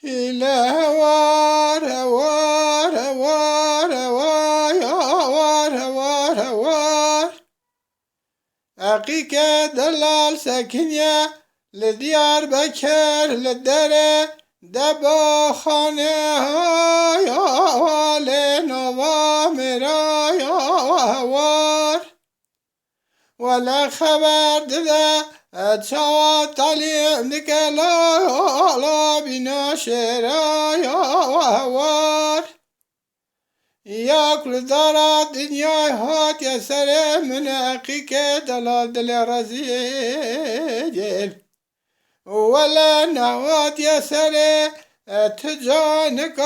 هلا هوار هوار هوار هوار هوار هوار هوار عقيك دلال ساكنيا لديار بكر للدرة دبا خانه يا لنوا مرا يا هوار ولا خبر دده اتشاوى تعليم نكلا لا بنا شرا يا هوار يا كل دارا دنيا هات يا سر من عقيك دلال دل رزيجل ولا نوات يا سر تجانك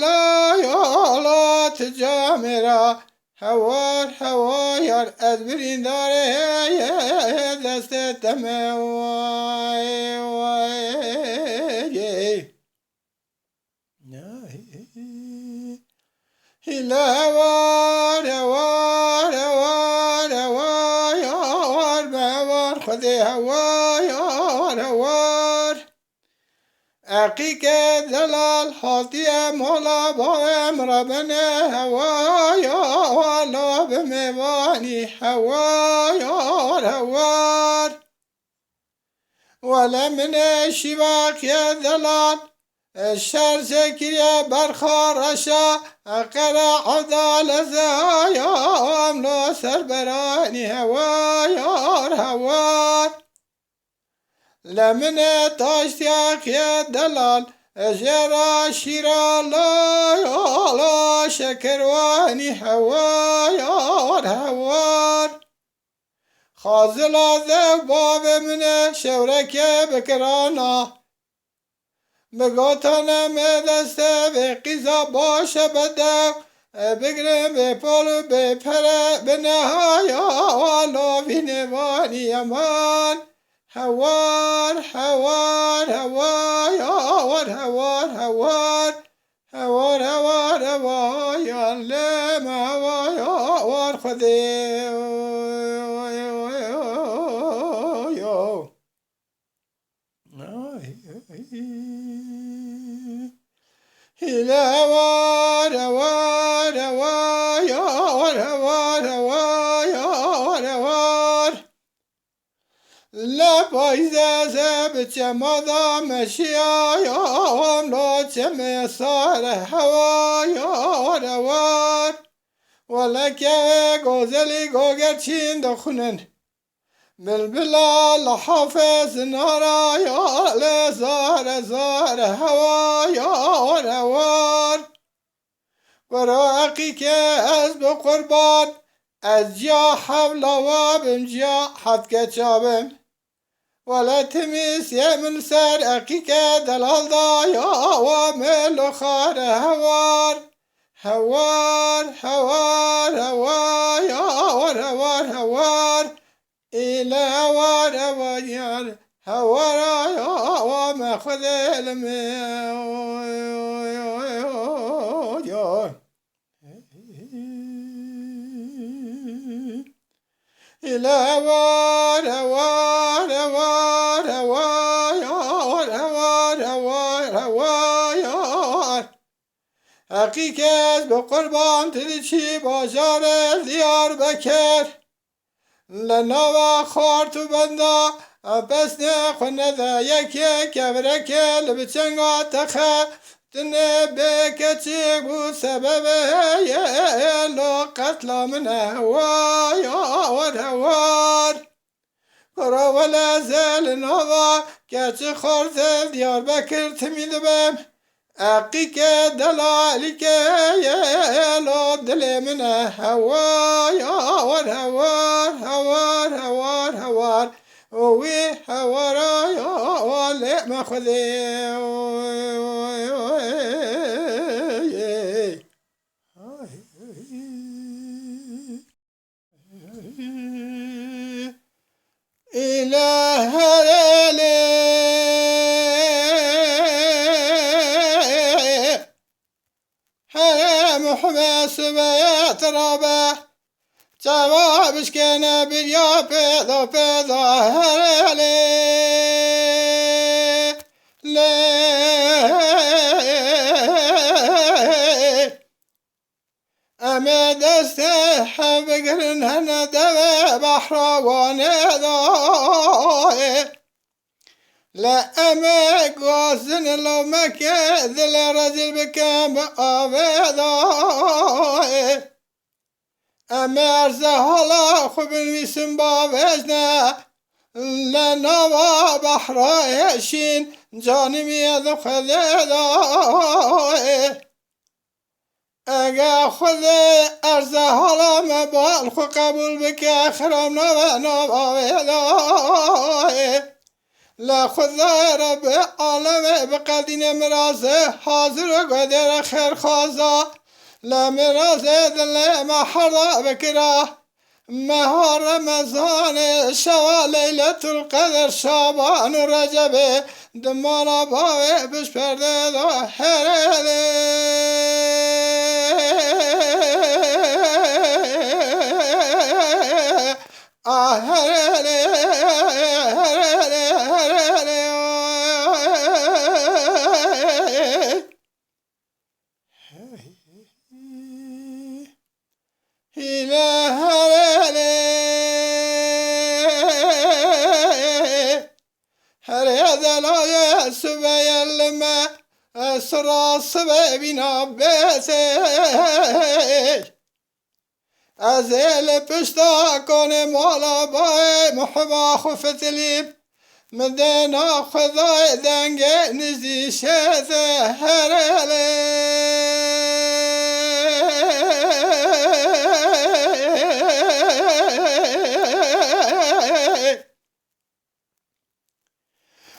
لا يا لا تجامرا هوار هوار أدبرين داره دست تموي هلا هوار هوار هوار هوار هوار بهوار خذي هوار هوار هوار عقيك دلال حاطي مولا بام ربنا هوايا ولا بمباني هوايا هوار ولا من الشباك يا دلال الشر زكريا برخارشا أقرأ عدال زايا أملا سربراني هوايا هوار لمن تاشتياك يا دلال جرى شيرا لا شكرواني هوايا هوار خازل ذو باب من شورك بكرانا بگاتانه مدسته به قیزا باشه بده بگرم به پالو به پره به نهایا والا بینوانی امان هوار هوار هوار هوار هوار هوار هوار هوار هوار یا لم هوار هوار خودی هلا هوار هوار هوار هوار هوار هوار هوار لا بايزة زبت مضى مشيا يوم لا تم صار هوار هوار ولك غزلي غوغرشين دخنن بلبلا لحافظ نارا يا لزار زار هوار هوار وراقيك از بقربان از جا حول وابم جا حد كتشابم ولا تمس يا من سر عقيك دلال ضايا ومل خار هوار هوار هوار هوار هوار هوار هوار إلى هوار هوار هوار هوار ما خذ إلى هوار هوار هوار هوار هوار هوار هوار حقیقت به قربان تدشی بازار دیار بکر لنوا خارتو بندا بس نخونه ذا يكي كبرك لبتشنغا تخا تنبكتي بو سبب يلو قتل من هواي هوار كرا ولا زال نوضا كاتش خورزل ديار بكر تميد بام عقيك دلالك يلو دل من هواي هوار هوار هوار هوار هوار وي هوار ولا ما خذي إله ليلي هرم حماس بيت ربه جوابش كان بريا بيضا هرالي بحروانه دای لأمك وزن لو مكذ لرجل بكم آبداي أمر زهلا خبن ويسم بابجنا لنوا بحرائشين جانبي ذو خذداي اگه خود ارزه حالا مبال خو قبول بکه خرام نوه لخدا رب عالم بقدین مرازه حاضر و قدر خیر خوازا لمرازه دل محرا بکرا مهار رمضان شوا لیلت القدر شابان و رجب دمانا باوه بش پرده دا هره سراس ببینا بسه از ایل پشتا کنه مالا بای محبا خفتلیم مدنا خدای دنگه نزی شده هرله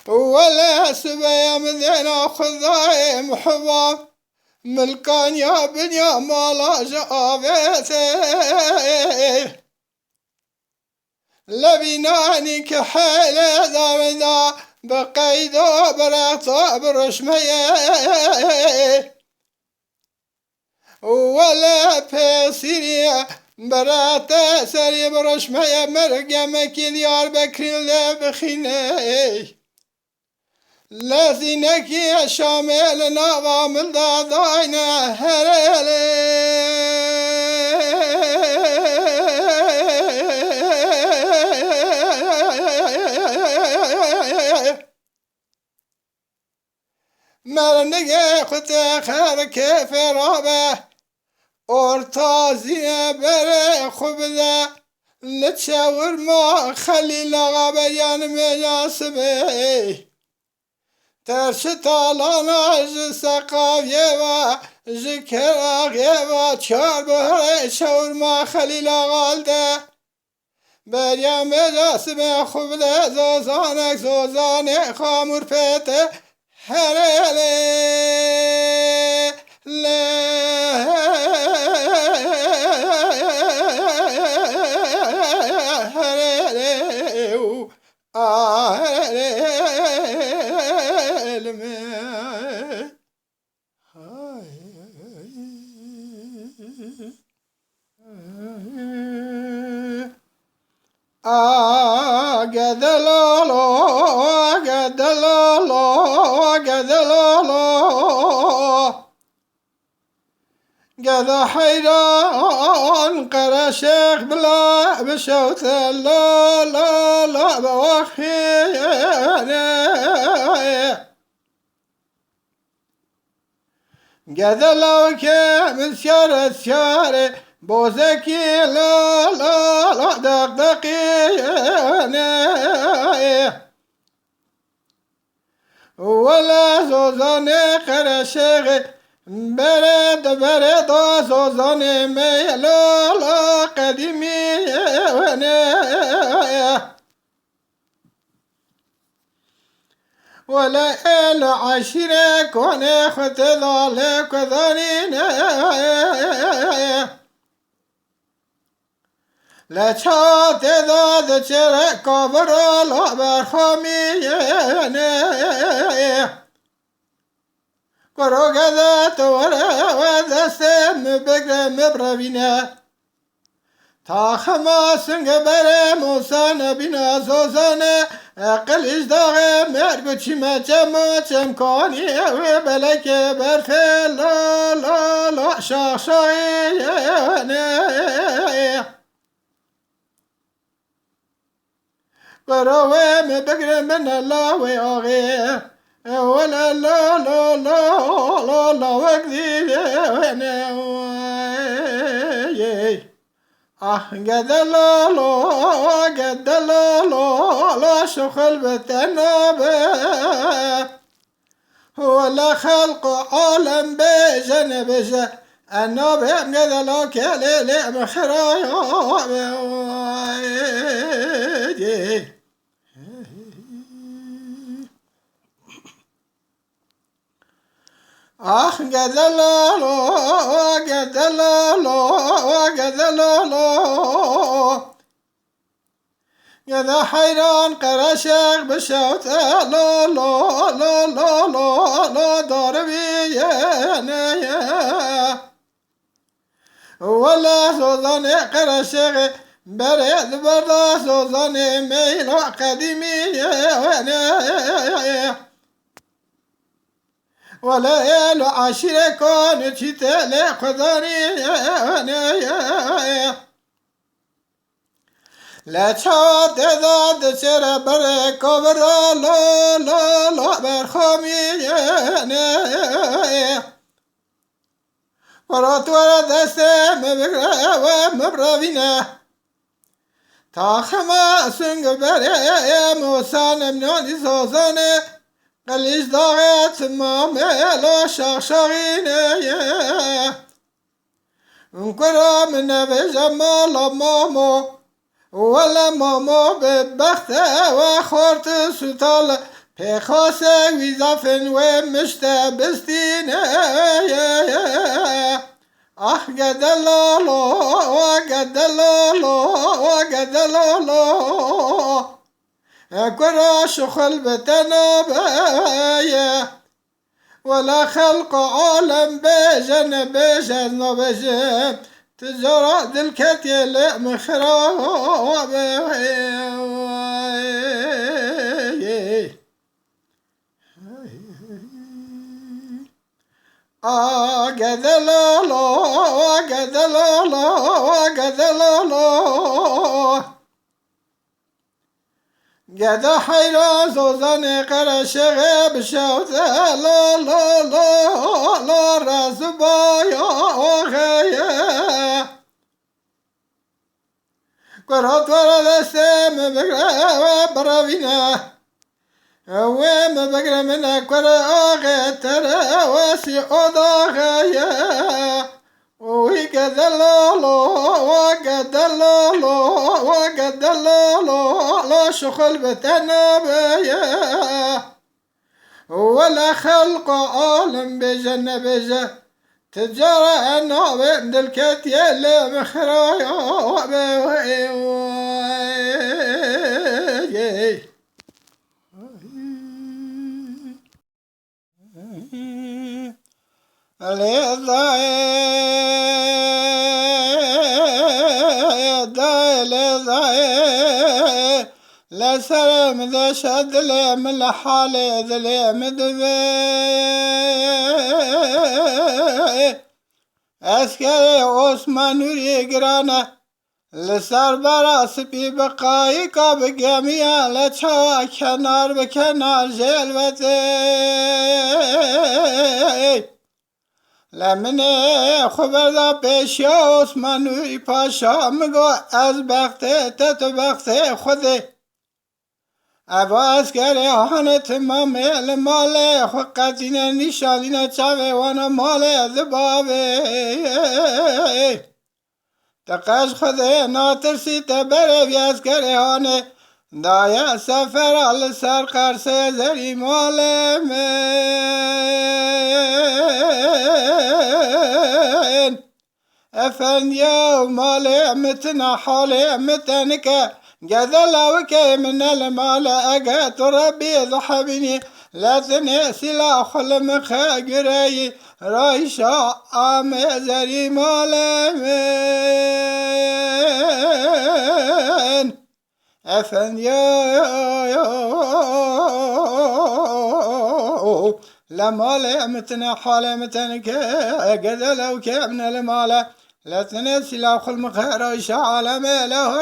ولا سبيا مدينة خذاي محباب ملكان يا بنيا مالا جابتي لبناني كحيلة دامدا بقيدو برعطا برشمية ولا بسيريا برعطا سري برشمية مرقمك ديار بكرين لبخيني لذينك شامل نظام داداينا هرالي مرنگه خود خر كيف رابه ارتازينا بره خوبده لتشاور ما خليل غابيان مجاسبه ترشتالانا جسقاویه و جکراغیه و چار بهره شور ما خلیل غالده بریم جاسم خوب ده زوزانک زوزانه خامور پیته هرله قذا حيران قرا شيخ بلا بشوت لا لا لا بوخينا قذا لو كان شارة شارة بوزكي لا لا لا دقدقينا ولا زوزاني قرا شيخ برد زوزاني ميلا لا قديمي ولا العشيرة كون خت ذلك ذانين لا شات ذا ذكر كبر لا برخمي كروغذا تورا وذسم بقر مبربينا تاخما سنگبر موسى نبينا زوزانا قلش داغ مرگو چما چما چمکانی بلک برفه لا لا لا شاخ شاخی قروي مبقر من الله وياغي ولا لا لا لا لا لا وقدي وانا قد لا لا قد لا لا لا شغل بتنابه ولا خلق عالم بجن بجن أنا بهم قد لا كلي مخرايا قد لا لا قد لا لا قد لا لا قد حيران قرشق بشوت لا لا لا لا لا لا ضربي يا ولا سوزان قرشق برد برد سوزان ميل قديمي ولا يلو عشرة كون تشتلي خذاني لا تشاد ذات سر برك وبر لا لا لا برخمي ورات ورد سم مبربينا تاخما سنگ بر موسان منادي سوزانه قليش ضاغت مامي شاغشاغيني انكرا من بجمال مامو ولا مامو بدبخته وخورت سطال بخاسه ويزافن ومشتبستيني قد لالو قد لالو قد لالو كرا شخل بتنابايا ولا خلق عالم بجن بجن بجن تجرى دلكتي مخراب قد لالو قد لالو قد لالو قد حيران سوزان قرشغ بشوت لا لا لا لا راس بايا غيا قرات ورد سم بقرا براوينا وما بقرا من قرا غتر واسي اودا غيا وقد لا لا وقد لا لا وقد لا لا لا شغل بتنابايا ولا خلق عالم بجن بجن تجرى أنا بند الكتي اللي مخرايا لا سلام ذا شد لي من الحالي ذا لي مدبي اسكري عثمان يقرانا لسر براس بي بقايقة بقمية لتشوى كنار بكنار جلوتي لمنه خبر دا پیش عثمان نوری پاشا مگو از بخته تتو بخته خوده عباس کره آهانت مامیل ماله خو قدینه نشانینه چاوه وانا ماله دبابه تقاش خوده ناترسی تبره بیاز کره آنه دایا سفر آل سر قرصه زری ماله من افنديا ومالي متنا حالي متنك قد لوك من المال اقات ربي ضحبني لا تنسي لا خلم خاقري رايشا زري مالي من افنديا لما متنا حالة متنك قد لو كابن المال لا تنسي لا خل مخير عالم له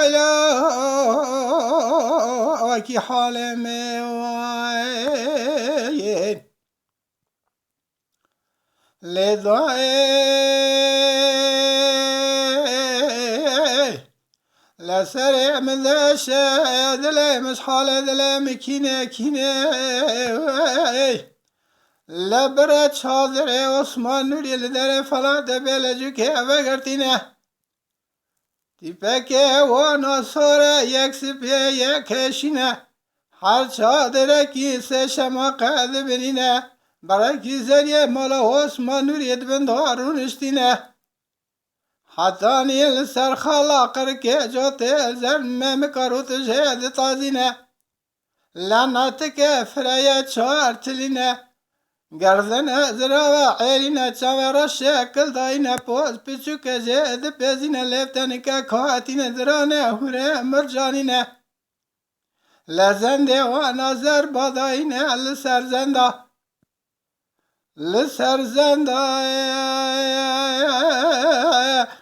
وكي حالم وين لضاي لا سريع من ذا الشاد لا مش حال ذا مكينة كينة لا برد شاذر عثمان نوري لدر فلا دبلجك وقرتنا تبكي وانا صورة يكسب يكشنا هر شادر کی سه شما قد برینه برای کی زریه مالا عثمان نوری ادبن دارونشتینه حتی نیل سر خلاقر که جات الزر ممکاروت جهد تازینه لعنت که فرای چار تلینه گردن ازرا و عیرینه چاورا شکل داینه پوز پیچو که جهد پیزینه لفتن که کاتینه درانه هوره مرجانینه لزنده و نظر باداینه لسر زنده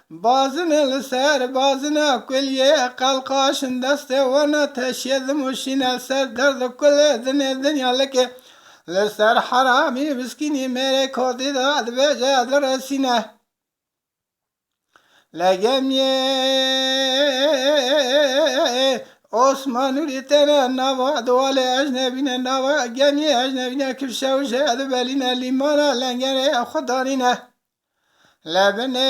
بازن لسر بازن کلیه قلقاشن دسته و نتشید مشین سر درد کل دنیا لکه لسر حرامی بسکینی میره کودی داد به جد رسینه لگمیه عثمان نوری تنه نوا دوال اجنبینه نوا گمی اجنبینه کفشه و جهد بلینه لیمانه لنگره خدانینه لبنه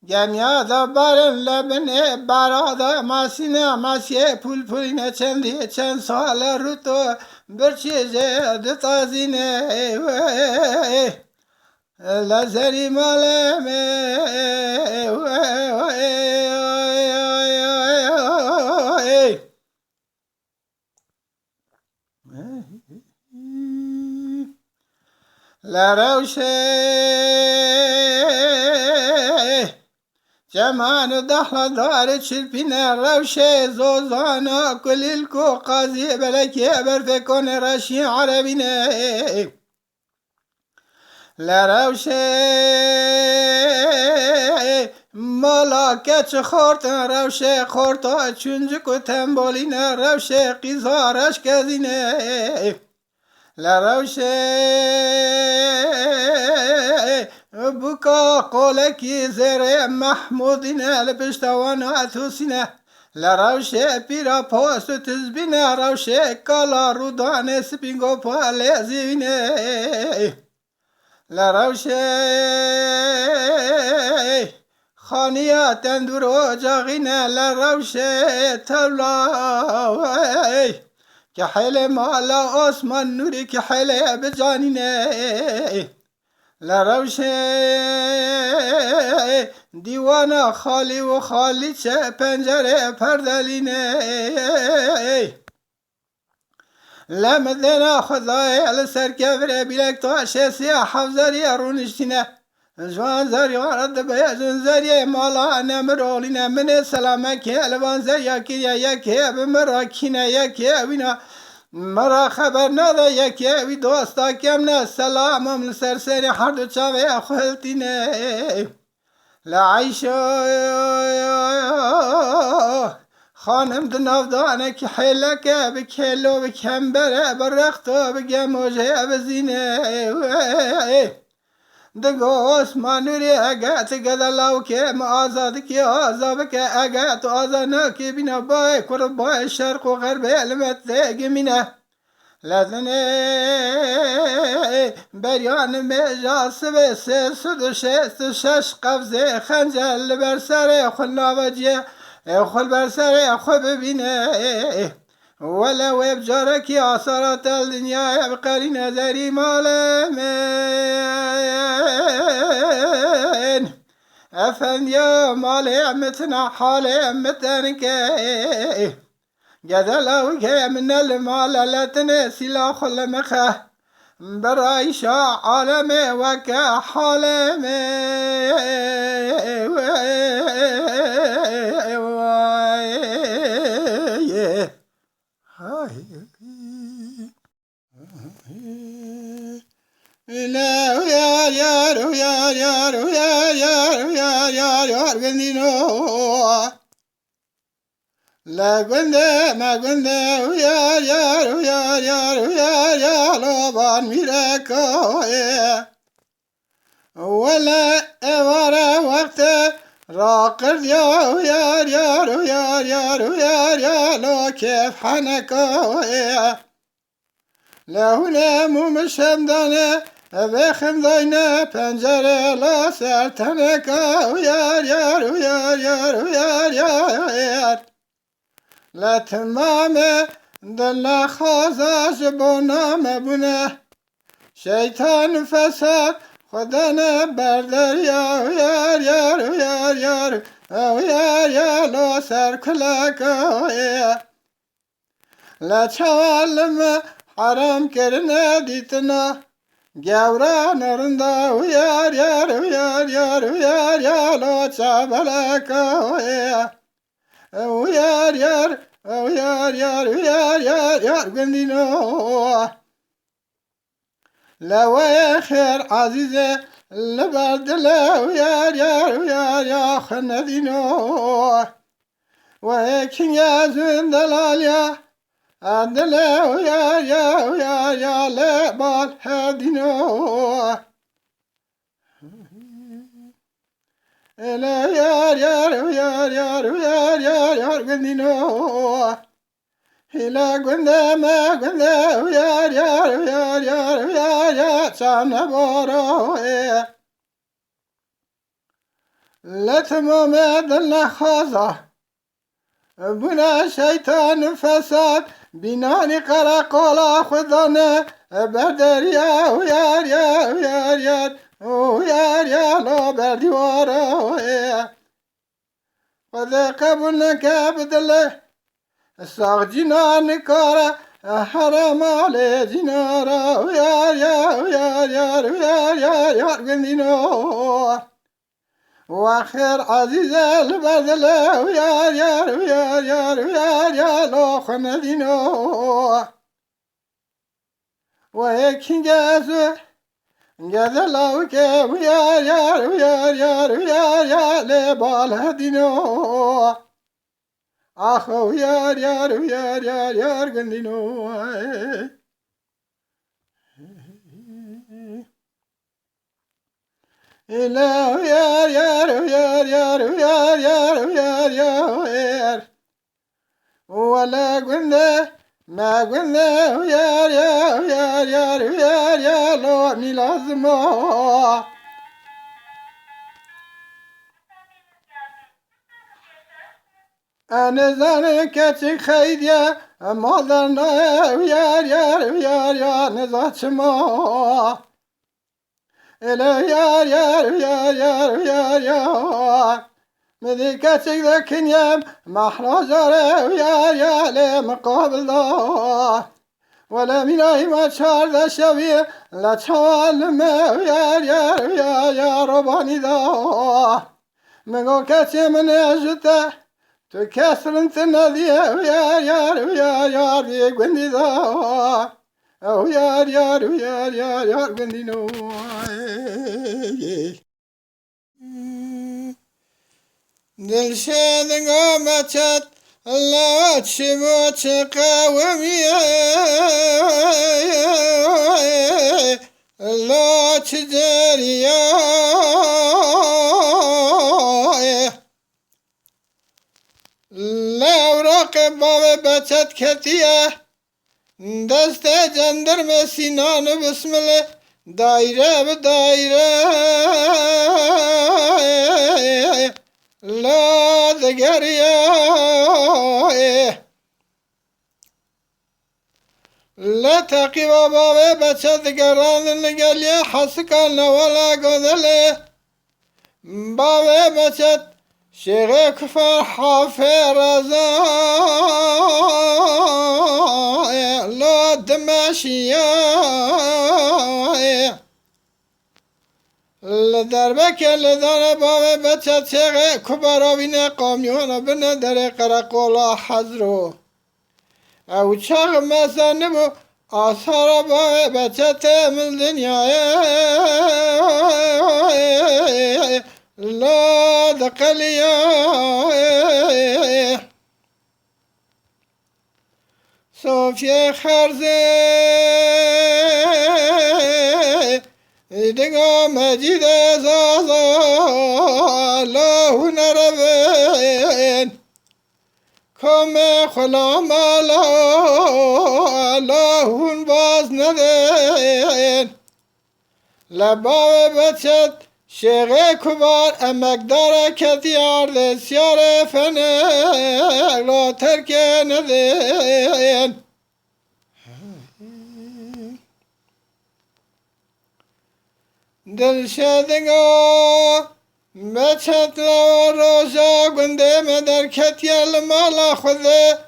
گمیا دا بارن لبنه برادا ماسینه ماسیه پول پولینه چند سال رو تو برچی جهد تازینه لزری مالمه لروشه جمان دخل دار چلپینه روشه زوزانا کلیل کو قاضی بلکی برفکون رشی عربینه لروشه ملاکت خورتن روشه خورتا چونجک و تنبالینه روشه قیزارش کزینه لروشه بکا قولکی زیر محمودینه لپشتوانه اتوسینه لروشه پیرا پاست و تزبینه روشه کالا رودانه سپینگو پاله زیوینه لروشه خانیا تندور اجاقینه لروشه تولا که حیل مالا آسمان نوری که حیل بجانینه لروشه دیوانا خالی و خالی چه پنجره پردلینه لمدنا خدای لسر کبره بیلک تاشه سیاه حفظری رونشتینه جوان زری وارد بیجن زری مالا نمرولینه من سلامه که الوان زری کیا یکی بمراکینه یکی وینا مرا خبر نده یکی وی دوستا کم نه سلامم لسر سری هر دو چاوه خلطینه لعیشو خانم دنافدانه که حیله که بکلو بکمبره برختو بگم موجه بزینه دگو عثمان نوری اگت گدلاو که آزاد که آزاد که اگت آزانه که بینا بای کرد بای شرق و غرب علمت گمینه لذنه بریان مجاس به سه سد و شش قفزه خنجل بر سر خلناوجیه خل بر سر خو ببینه ولو بجارك آثارات الدنيا يبقى نظري مالمين أفن يا مالي متنا حالي متنك جدلوك من المال لا تنسي لا خل مخه برايشا عالمي وكا حالمي لا ويا يا ويا يا ويا يا ويا يا غندينو لا غنده ما غنده ويا يا ويا يا ويا يا لبان ميركو ولا أورا وقت راقد يا ويا يا ويا يا ويا يا لو كيف حنكو لهونه ممشمدانه بخم داینه پنجره لا سرتنکا ویار یار ویار یار ویار یار لا تمام دل خازاش بنام بونه شیطان فساد خدا نه بردر یا ویار یار ویار یار ویار یار لا سر کلاکا لا چوالم حرام کرنه دیتنا گورا نرندا ویار یار ویار یار ویار یار لو چابلکا ویار یار ویار یار ویار یار یار گندینو لوی خیر عزیزه لبردل ویار یار ویار یا خندینو و کنیازون دلالیا عدله ويا يا ويا يا لبال هدينو لا يا يا ويا يا ويا يا يا غندينو هلا غندا ما غندا ويا يا ويا يا ويا يا سانا بورو لا تمام دلنا خازا بنا شيطان فساد بینانی قرقالا خدانه بردریا و یار یار یار یار و یار یار لا بردیوارا خود قبول نکه بدله ساق جنان کارا حرام آل جنارا و یار یار یار یار یار یار یار گندینو وآخر عزيزة البدلة ويا يا ويا يا ويا يا لو خندينو ويكين جازو جازلو كي ويا يا ويا يا ويا يا لبال هدينو أخو يا يا ويا يا يا غندينو إلا يار يار يار يار يار يار يار يار ولا قلنا ما قلنا يار يار يار يار يار يار لو ملازمه أنا زانك تخيديا ما ظننا يار يار يار يار نزات ما إلا يار يار يار يار يار يار مذيكتك ذاك يام محرز يار يار مقابل الله ولا ملاهي ما شار ذا شبيه لا تعلم يار يار يار يار رباني ذا مقو كتي من يجده تكسر انت النذي يار يار يار يار ذي قندي ذا أو يار يار يار يار يار قندينو دل شادن قامتت الله تشبو تقاومي الله تداري لا وراقب باب بتت كتيه دست جندر سینان بسم الله دایره به دایره لا دگریه لا تقیب بابه بچه دگران نگلیه حسکان ولا گذله بابه بچه شیخ کفر حافظ رضا لا دمشیه لدربک لدانه بابه بچه شیخ کبراوینه قامیون بنه در قرقولا حضرو او چاق مسانه بو آثار با بچت من دنیای لا دقلیای صوفی خرزه دقا مجید زازا الله نربین کم خلام اللهون باز ندین لباو بچت شیخ کبار امکدار کتی عرض سیار فنه لا ترک ندین دل شدگا بچت لو روزا گنده مدر کتی المالا خوده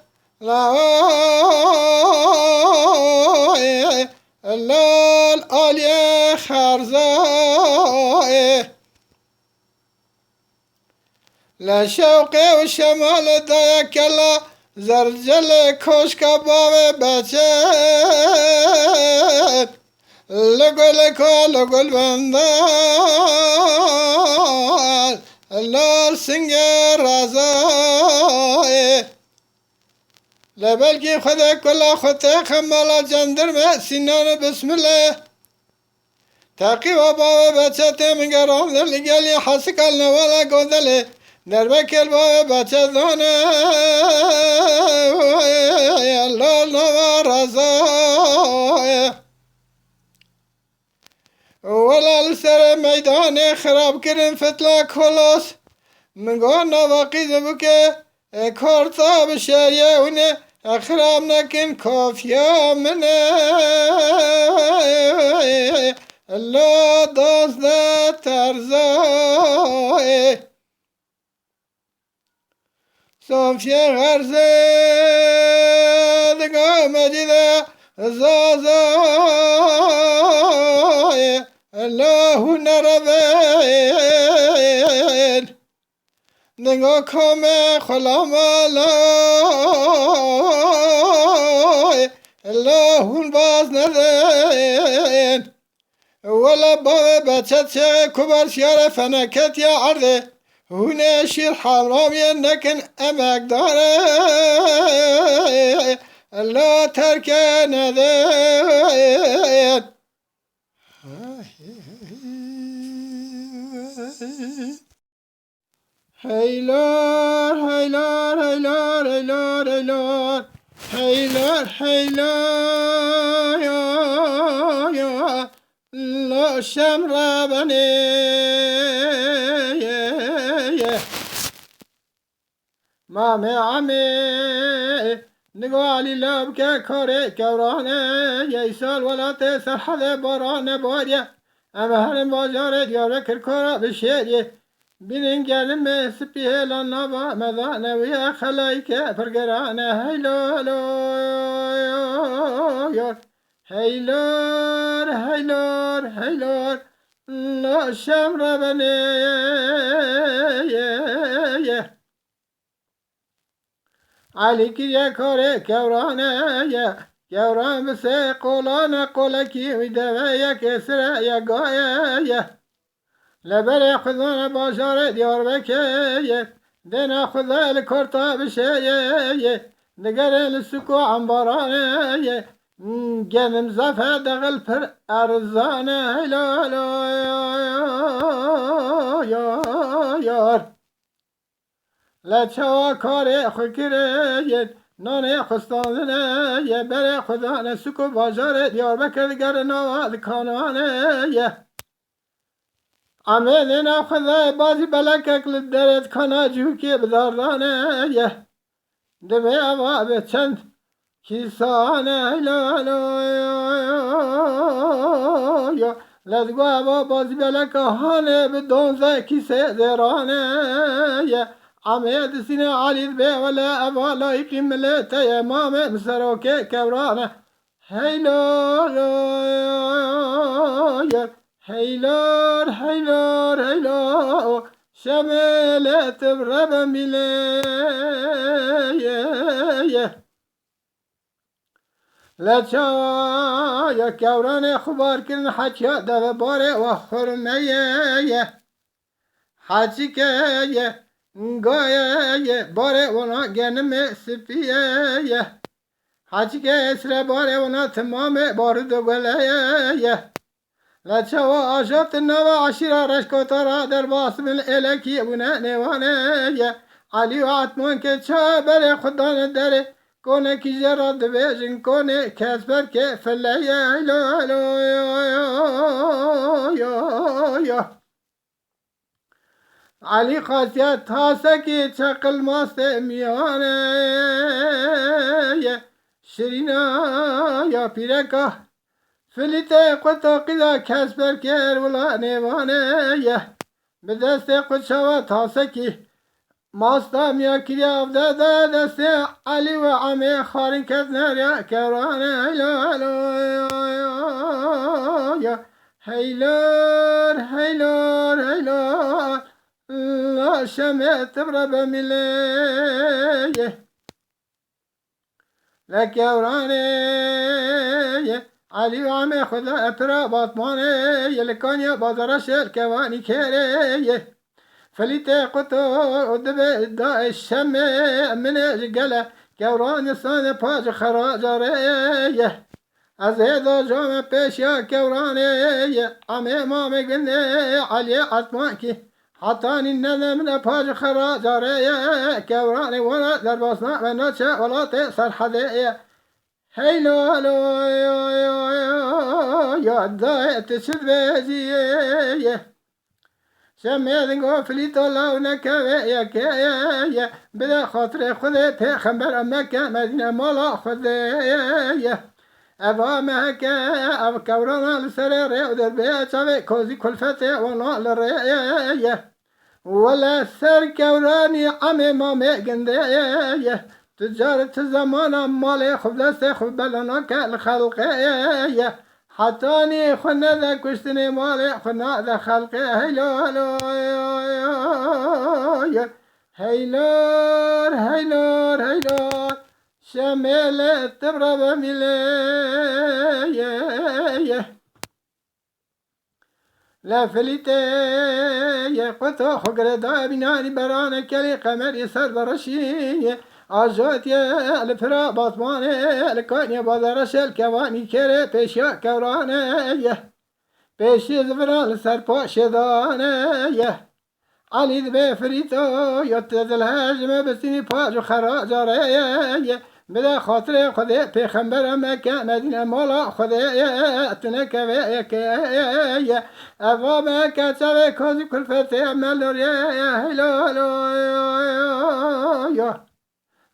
لال آلی خرزای لشوق و شمال دایکلا زرجل کشکا باو بچت لگل کا لگل بندال لال سنگ رازای لبلکی خود کلا خود خمالا جندرم سینان بسم الله تاقی و باو بچت مگرام لگلی حسکال نوالا گودله نربکل باو بچت دانه لال نوا رازای ولا سر میدان خراب کردن فتلا خلاص منگاه نواقی زبوکه کارتا بشریه اونه خراب نکن کافیا منه لا دازده ترزای صوفی غرزه دگاه مجیده زازای الله نربین نگاه کام خلام الله باز ندین ولا باب بچت کبر شیار فنکت یا عرضه هونه شیر حرامی نکن امک داره الله ترک ندین هیلار هیلار هیلار هیلار هیلار هیلار هیلار یا لا شمر بنی مامه عمي نقالي لابك كوري كورانه يا سال ولا تسحل برانه باريه اما هرم بازار ديار كركورا بشيريه بینن گلم سپیه لانابا مدانه ویا خلایک پرگرانه هیلار هیلار هیلار هیلار لا شمر بنی علی کریه کاره کورانه کوران بسه قولانه قولکی ویده و یک سره یک گایه لبر خدا بازار دیار بکه دنا خدا الکرتا بشه نگر السکو انبارانه گنم زفه دغل پر ارزانه هیلا یار لچوا کار خکره نان خستانه یه بر خدا نسکو بازار دیار بکه دگر نوال کانانه امین خدا بازی بلکه کل درد کنا جو که بداردانه یه دمی اوا به چند کیسانه یا لدگو اوا بازی بلکه هانه به دونزه کیسه درانه یه امید سینه علید به ولا اوا لایقی ملته یه امام مسروکه کورانه هیلار هیلار هیلار شملت برب میله لچا یا کوران خبار کن حچیا دو باره و خرمه حچی که گایه باره ونا گنم سپیه حچی که اسر باره ونا تمام بارد گله لچا و آشفت نوا عشیرا رشکوتا را در باس من الکی بنا نیوانه علی و عطمان که چه بره خدان داره کنه کی جرا دبیجن کنه کسبر که فلیه ایلو ایلو یا علی خاصیت تاسه کی چقل ماست میانه شرینا یا پیرکا فلیته قطع قیدا کسبر که ولا نیوانه به دست قد شوا تاسه کی ماستا میا کریا افده دست علی و عمی خارن کس نریا کرانه هیلور لا شمع تبرا بمیله لکورانه علی و عمی خدا اپرا باطمانه یلکانیا بازارا شل کوانی کره فلیت قطو دب دا الشم من جگله کوران سان پاج خراجاره از هدا جام پیشیا کورانه عمی امام گنده علی عطمان کی حتانی نده من پاج خراجاره کورانه ونا در باسنا و ناچه ولات سرحده هیلو یا دا تشد بزیه شمیدن گفلی طلا و نکوه یا بده خاطر خود پیغمبر مکه مدینه مالا خود اوه مکه او کورانا لسر ریو در بیچه کوزی کلفته وانا لریه ولا سر کورانی عمی مامی گنده تجارت زمانا مال خوب دست خوب بلانا که الخلقه حتانی خونه ده کشتنی مال خونه ده خلقه هیلور شمیل تبرا بمیله لفلیته قطع خگره دا بینانی برانه کلی قمری سر برشی آجاتی الفرا باطمانه الکانی بازارش الکوانی کره پیشیا کورانه پیشی زفران سر پاشدانه علی دبه فریتو یتدل هجمه بسینی پاج و خراجاره بده خاطر خود پیغمبر مکه مدینه مالا خود تنکه و که اوه مکه چوه کازی کلفته ملوریه هیلو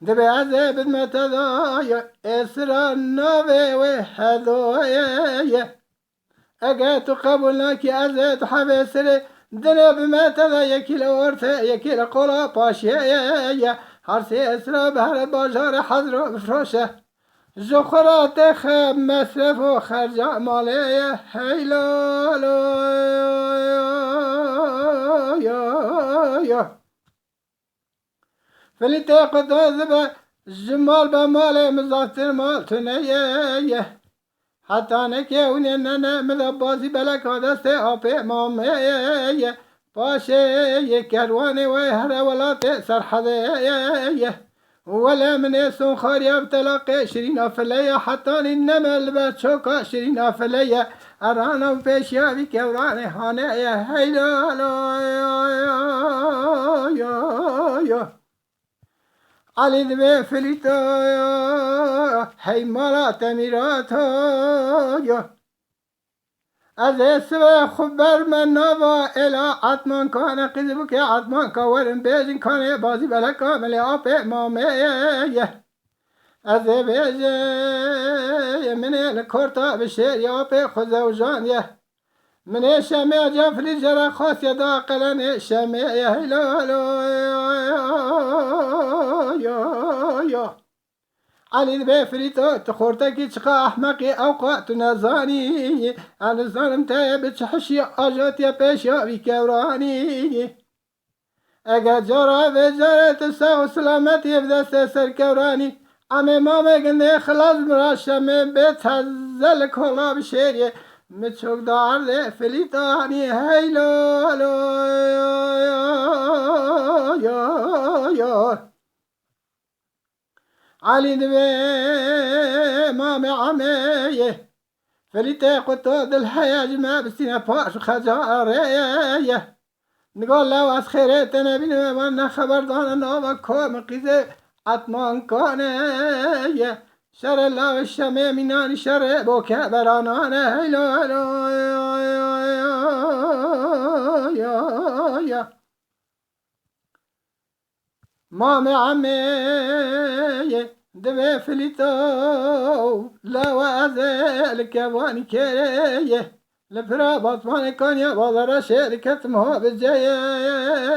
دبی عزه بدمت دایا اسرا نوه و هدویه اگه تو قبول نکی عزه تو حبسره دنیا بمت دا یکی لورته یکی لقولا پاشیه هر سی اسرا بهر باجار حضر و بفروشه زخرات خب مصرف و خرج مالیه هیلو فلیت قداز به جمال به مال مزافتر مال تنیه حتی نکه اونه ننه مده بازی بلک دست آب امامه باشه یک کروانه و هر ولات سرحده ولا من سون خاري ابتلق شرين فليا حتى النمل بتشوك شرين فليا ارانا بيشيا بكوراني هانا يا هيلا يا علي دبي فليتو هي مالا تميراتو يا از اسم خبر من نوا الى عطمان کان قذبو که عطمان کورن بیجن کانه بازی بلا کامل آپ امامه از بیجه من لکورتا بشیر یا آپ خزوجان یه من شمع جفلی جرا خاص یدا قلن شمع یا علي بفريتو تخورتكي تشقى أحمقي أوقات نزاني أنا ظالم تابت حشي أجات يا باشا بكوراني أجا جرى بجرى تساو سلامتي بدست سر كوراني امه مامه گنده خلاص مراشمه بتزل کلا بشیریه مچوک دارده فلیتانی هیلو علی دوی مامه عمه فليته قطود الحياة ما بسينا باش خزارية نقول له أسخيرت نبينا وانا خبر دانا نوما كوم قيزة عطمان كوني شر الله الشمي مناني شر بوكا برانانا هيلو هيلو يا مامي عمي دبي فليتو لا وازل كواني كريه لفرا بطمان كونيا وضر شركة مو بالجاية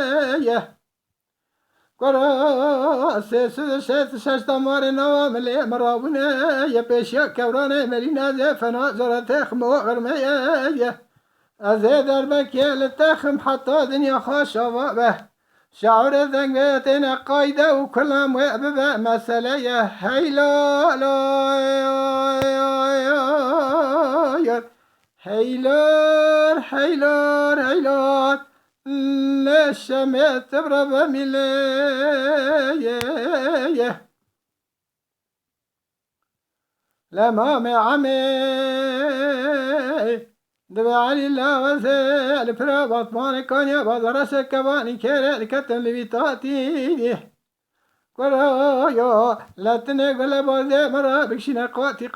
قرا سيسو شاش دمار نوام اللي مراونا يبشيا كورانا مرينا زفنا زرتخ مو غرمية أزيد أربكي لتخم حتى دنيا خاشوا به شعور ذنقتنا قايدة وكلام وعببة مسألة يا هيلو هيلور هيلور هيلور لشمت برب ملي لما معمي دبي علي الله وسال فرا بطمان كونيا بازرس كواني كير كتم لبيتاتي كرايا لا تنقل بازي مرا بكشنا قاتي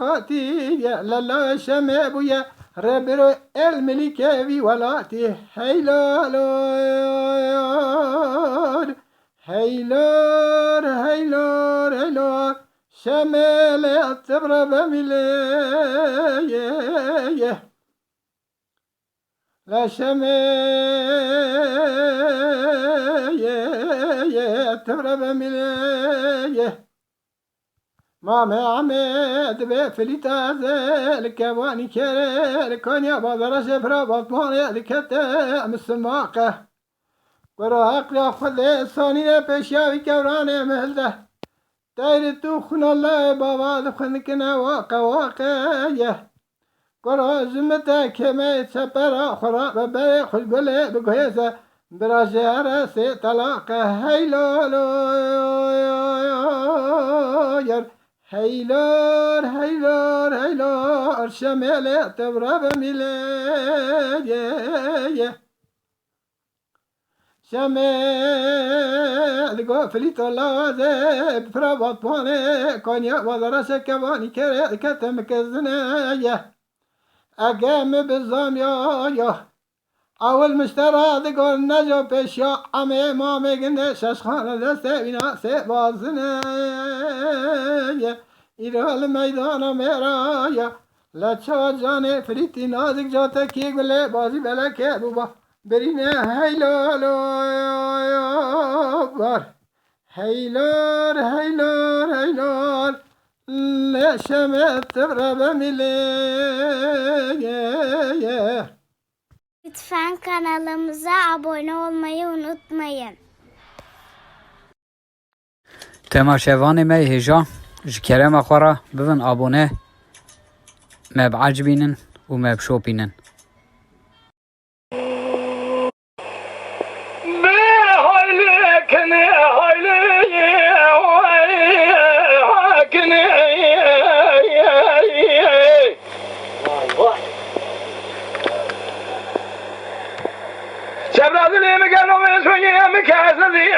لا لا شمي بويا ربرو الملكة في ولاتي هيلور هيلور هيلور هيلور شمال التبرة بملي لا شمية تبرب مليه مامي عمد بفليتا ذلك واني كير كون يا بادر شفرا بطمان يدكتا مسماقه وراق ياخذ الثانية بشاوي كوراني مهلده داير توخن الله بابا دخنكنا واقع قرا زمتا كما يتسبر خرا ببري خل قولي بقيسة براشارة سي طلاقة هيلور هيلور هيلور هيلور شمالي تبرب ميلي شمال قفلي طلازة بفرابط باني كونيا وضرسة كواني كري كتم كزنايا أقام بالزام يا أول مشترى ذكر نجو بشيا عمي مامي قلنا شاشخانة دسته بنا سيبازنا إلى الميدان ميرايا لا تشوى جاني فريتي نازك جاتا كي قولي بازي بلا كيبوبا برينا هيلور هيلور هيلور هيلور لشمت تبرب ملي Lütfen kanalımıza abone olmayı unutmayın. تماشاواني مي هجا جكرم أخورا بفن أبونه ما بعجبينن وما بشوبينن شبرا ذلي مكانو من سوية مكاسة ذي